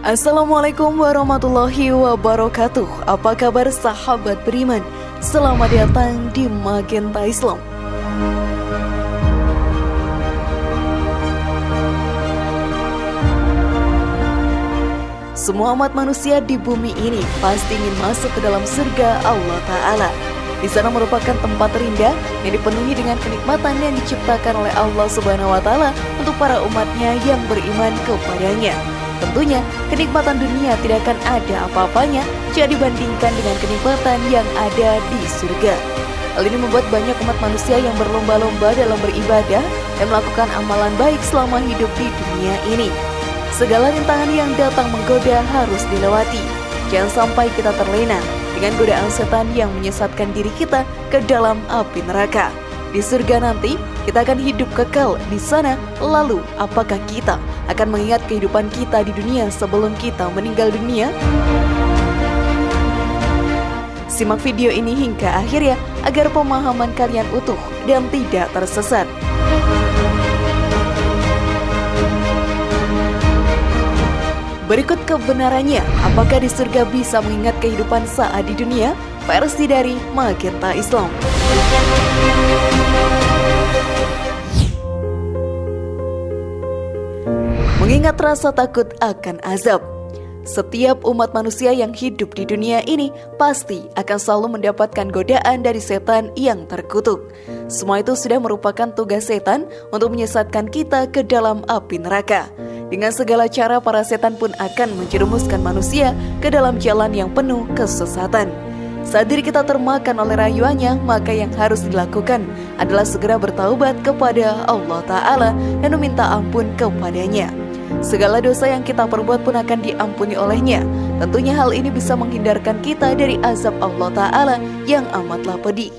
Assalamualaikum warahmatullahi wabarakatuh. Apa kabar sahabat beriman? Selamat datang di Magenta Islam. Semua umat manusia di bumi ini pasti ingin masuk ke dalam surga Allah Ta'ala. Di sana merupakan tempat terindah yang dipenuhi dengan kenikmatan yang diciptakan oleh Allah Subhanahu wa Ta'ala untuk para umatnya yang beriman kepadanya. Tentunya, kenikmatan dunia tidak akan ada apa-apanya jika dibandingkan dengan kenikmatan yang ada di surga. Hal ini membuat banyak umat manusia yang berlomba-lomba dalam beribadah dan melakukan amalan baik selama hidup di dunia ini. Segala rintangan yang datang menggoda harus dilewati. Jangan sampai kita terlena dengan godaan setan yang menyesatkan diri kita ke dalam api neraka. Di surga nanti, kita akan hidup kekal di sana. Lalu, apakah kita akan mengingat kehidupan kita di dunia sebelum kita meninggal dunia? Simak video ini hingga akhir ya, agar pemahaman kalian utuh dan tidak tersesat. Berikut kebenarannya, apakah di surga bisa mengingat kehidupan saat di dunia? Versi dari Magenta Islam. Mengingat rasa takut akan azab. Setiap umat manusia yang hidup di dunia ini pasti akan selalu mendapatkan godaan dari setan yang terkutuk. Semua itu sudah merupakan tugas setan untuk menyesatkan kita ke dalam api neraka. Dengan segala cara, para setan pun akan menjerumuskan manusia ke dalam jalan yang penuh kesesatan. Saat diri kita termakan oleh rayuannya, maka yang harus dilakukan adalah segera bertaubat kepada Allah Ta'ala dan meminta ampun kepadanya. Segala dosa yang kita perbuat pun akan diampuni olehnya. Tentunya hal ini bisa menghindarkan kita dari azab Allah Ta'ala yang amatlah pedih.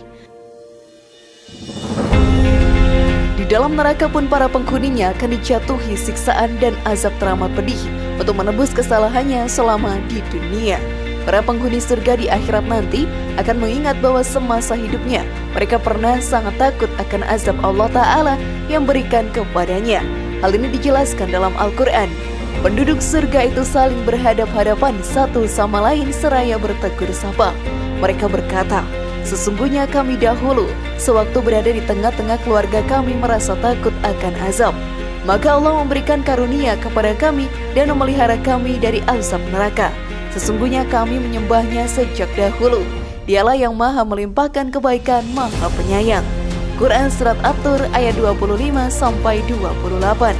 Di dalam neraka pun para penghuninya akan dijatuhi siksaan dan azab teramat pedih untuk menebus kesalahannya selama di dunia. Para penghuni surga di akhirat nanti akan mengingat bahwa semasa hidupnya mereka pernah sangat takut akan azab Allah Ta'ala yang berikan kepadanya. Hal ini dijelaskan dalam Al-Quran. Penduduk surga itu saling berhadap-hadapan satu sama lain seraya bertegur sapa. Mereka berkata, "Sesungguhnya kami dahulu sewaktu berada di tengah-tengah keluarga kami merasa takut akan azab. Maka Allah memberikan karunia kepada kami dan memelihara kami dari azab neraka. Sesungguhnya kami menyembahnya sejak dahulu. Dialah yang maha melimpahkan kebaikan, maha penyayang." Quran Surat At-Tur ayat 25-28.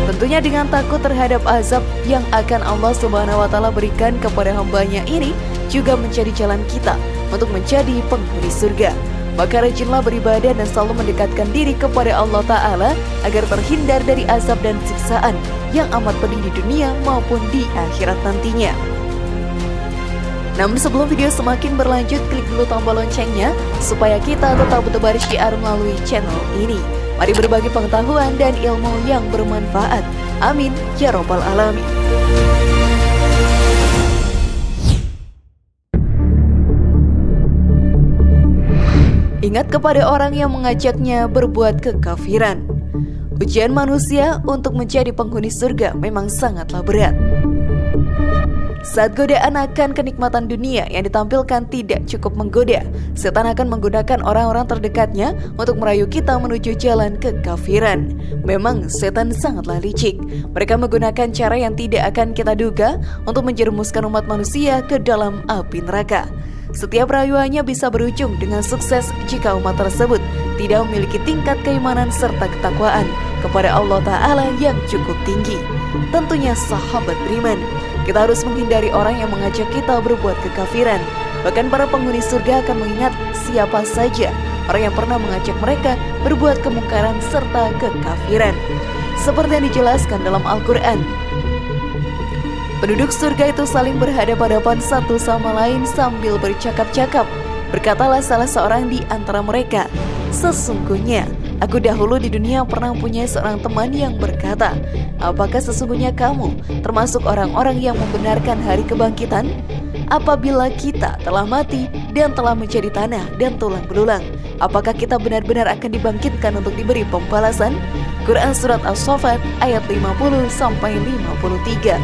Tentunya dengan takut terhadap azab yang akan Allah Subhanahu wa Ta'ala berikan kepada hambanya ini juga menjadi jalan kita untuk menjadi penghuni surga. Maka rajinlah beribadah dan selalu mendekatkan diri kepada Allah Ta'ala agar terhindar dari azab dan siksaan yang amat pedih di dunia maupun di akhirat nantinya. Namun sebelum video semakin berlanjut, klik dulu tombol loncengnya supaya kita tetap bertebar syiar melalui channel ini. Mari berbagi pengetahuan dan ilmu yang bermanfaat. Amin ya robbal alamin. Ingat kepada orang yang mengajaknya berbuat kekafiran. Ujian manusia untuk menjadi penghuni surga memang sangatlah berat. Saat godaan akan kenikmatan dunia yang ditampilkan tidak cukup menggoda, setan akan menggunakan orang-orang terdekatnya untuk merayu kita menuju jalan kekafiran. Memang setan sangatlah licik. Mereka menggunakan cara yang tidak akan kita duga untuk menjerumuskan umat manusia ke dalam api neraka. Setiap rayuannya bisa berujung dengan sukses jika umat tersebut tidak memiliki tingkat keimanan serta ketakwaan kepada Allah Ta'ala yang cukup tinggi. Tentunya sahabat beriman, kita harus menghindari orang yang mengajak kita berbuat kekafiran. Bahkan para penghuni surga akan mengingat siapa saja orang yang pernah mengajak mereka berbuat kemungkaran serta kekafiran. Seperti yang dijelaskan dalam Al-Quran, penduduk surga itu saling berhadapan-hadapan satu sama lain sambil bercakap-cakap. Berkatalah salah seorang di antara mereka, "Sesungguhnya aku dahulu di dunia pernah punya seorang teman yang berkata, apakah sesungguhnya kamu termasuk orang-orang yang membenarkan hari kebangkitan? Apabila kita telah mati dan telah menjadi tanah dan tulang belulang, apakah kita benar-benar akan dibangkitkan untuk diberi pembalasan? Quran Surat As-Saffat ayat 50-53.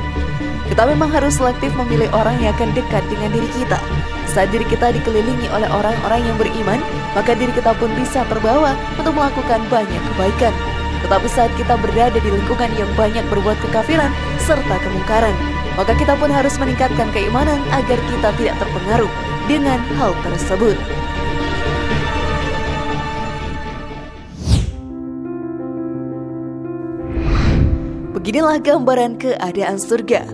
Kita memang harus selektif memilih orang yang akan dekat dengan diri kita. Saat diri kita dikelilingi oleh orang-orang yang beriman, maka diri kita pun bisa terbawa untuk melakukan banyak kebaikan. Tetapi saat kita berada di lingkungan yang banyak berbuat kekafiran serta kemungkaran, maka kita pun harus meningkatkan keimanan agar kita tidak terpengaruh dengan hal tersebut. Beginilah gambaran keadaan surga.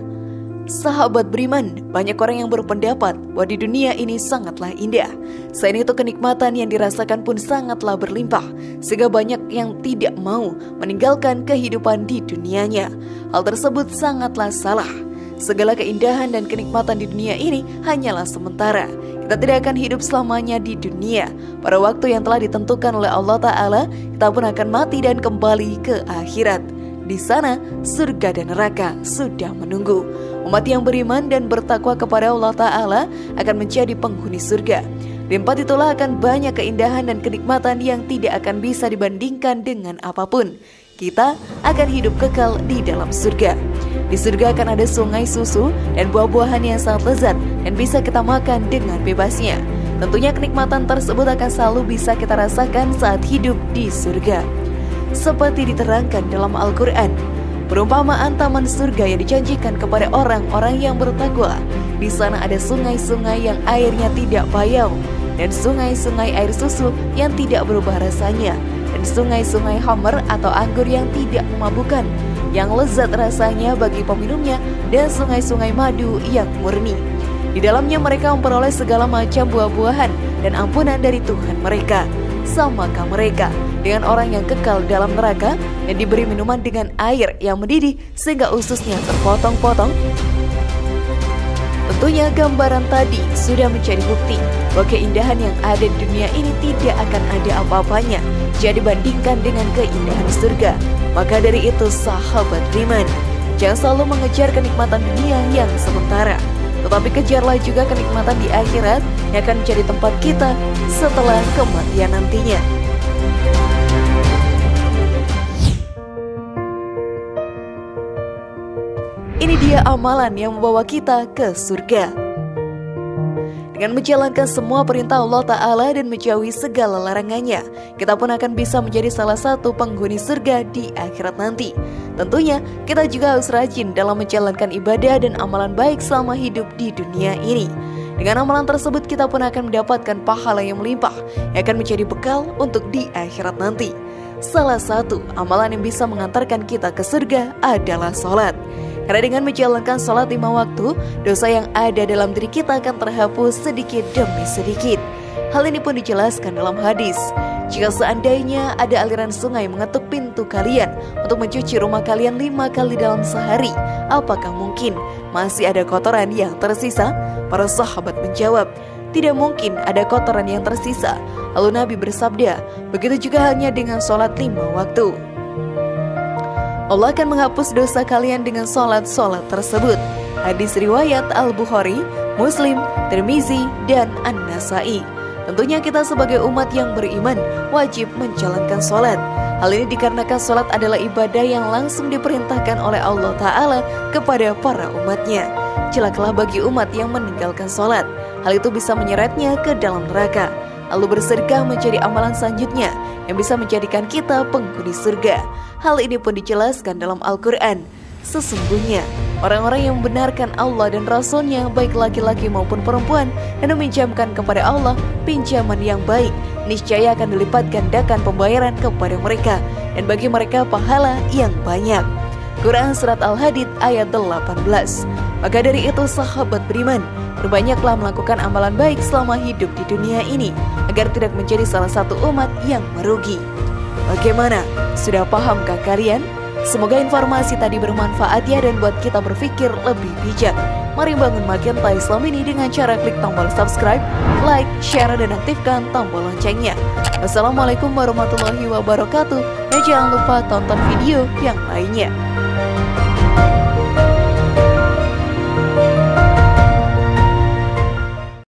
Sahabat beriman, banyak orang yang berpendapat bahwa di dunia ini sangatlah indah. Selain itu kenikmatan yang dirasakan pun sangatlah berlimpah, sehingga banyak yang tidak mau meninggalkan kehidupan di dunianya. Hal tersebut sangatlah salah. Segala keindahan dan kenikmatan di dunia ini hanyalah sementara. Kita tidak akan hidup selamanya di dunia. Pada waktu yang telah ditentukan oleh Allah Ta'ala, kita pun akan mati dan kembali ke akhirat. Di sana, surga dan neraka sudah menunggu. Umat yang beriman dan bertakwa kepada Allah Ta'ala akan menjadi penghuni surga. Di tempat itulah akan banyak keindahan dan kenikmatan yang tidak akan bisa dibandingkan dengan apapun. Kita akan hidup kekal di dalam surga. Di surga akan ada sungai susu dan buah-buahan yang sangat lezat dan bisa kita makan dengan bebasnya. Tentunya kenikmatan tersebut akan selalu bisa kita rasakan saat hidup di surga. Seperti diterangkan dalam Al-Quran, perumpamaan taman surga yang dijanjikan kepada orang-orang yang bertakwa. Di sana ada sungai-sungai yang airnya tidak payau, dan sungai-sungai air susu yang tidak berubah rasanya, dan sungai-sungai khamr atau anggur yang tidak memabukkan, yang lezat rasanya bagi peminumnya, dan sungai-sungai madu yang murni. Di dalamnya mereka memperoleh segala macam buah-buahan dan ampunan dari Tuhan mereka. Samakah mereka dengan orang yang kekal dalam neraka dan diberi minuman dengan air yang mendidih sehingga ususnya terpotong-potong? Tentunya gambaran tadi sudah menjadi bukti bahwa keindahan yang ada di dunia ini tidak akan ada apa-apanya jika dibandingkan dengan keindahan surga. Maka dari itu sahabat beriman, jangan selalu mengejar kenikmatan dunia yang sementara, tetapi kejarlah juga kenikmatan di akhirat yang akan menjadi tempat kita setelah kematian nantinya. Ini dia amalan yang membawa kita ke surga. Dengan menjalankan semua perintah Allah Ta'ala dan menjauhi segala larangannya, kita pun akan bisa menjadi salah satu penghuni surga di akhirat nanti. Tentunya kita juga harus rajin dalam menjalankan ibadah dan amalan baik selama hidup di dunia ini. Dengan amalan tersebut kita pun akan mendapatkan pahala yang melimpah yang akan menjadi bekal untuk di akhirat nanti. Salah satu amalan yang bisa mengantarkan kita ke surga adalah sholat. Karena dengan menjalankan sholat 5 waktu, dosa yang ada dalam diri kita akan terhapus sedikit demi sedikit. Hal ini pun dijelaskan dalam hadis. Jika seandainya ada aliran sungai mengetuk pintu kalian untuk mencuci rumah kalian 5 kali dalam sehari, apakah mungkin masih ada kotoran yang tersisa? Para sahabat menjawab, tidak mungkin ada kotoran yang tersisa. Lalu Nabi bersabda, begitu juga halnya dengan sholat 5 waktu. Allah akan menghapus dosa kalian dengan sholat-sholat tersebut. Hadis riwayat Al-Bukhari, Muslim, Tirmizi, dan An-Nasai. Tentunya kita sebagai umat yang beriman wajib menjalankan sholat. Hal ini dikarenakan sholat adalah ibadah yang langsung diperintahkan oleh Allah Ta'ala kepada para umatnya. Celakalah bagi umat yang meninggalkan sholat. Hal itu bisa menyeretnya ke dalam neraka. Lalu bersedekah menjadi amalan selanjutnya yang bisa menjadikan kita penghuni surga. Hal ini pun dijelaskan dalam Al-Quran. Sesungguhnya orang-orang yang membenarkan Allah dan Rasul-Nya, baik laki-laki maupun perempuan, dan meminjamkan kepada Allah pinjaman yang baik, niscaya akan dilipat gandakan pembayaran kepada mereka, dan bagi mereka pahala yang banyak. Quran Surat Al-Hadid ayat 18. Maka dari itu sahabat beriman, berbanyaklah melakukan amalan baik selama hidup di dunia ini, agar tidak menjadi salah satu umat yang merugi. Bagaimana? Sudah pahamkah kalian? Semoga informasi tadi bermanfaat ya dan buat kita berpikir lebih bijak. Mari bangun Magenta Islam ini dengan cara klik tombol subscribe, like, share, dan aktifkan tombol loncengnya. Wassalamualaikum warahmatullahi wabarakatuh. Dan jangan lupa tonton video yang lainnya.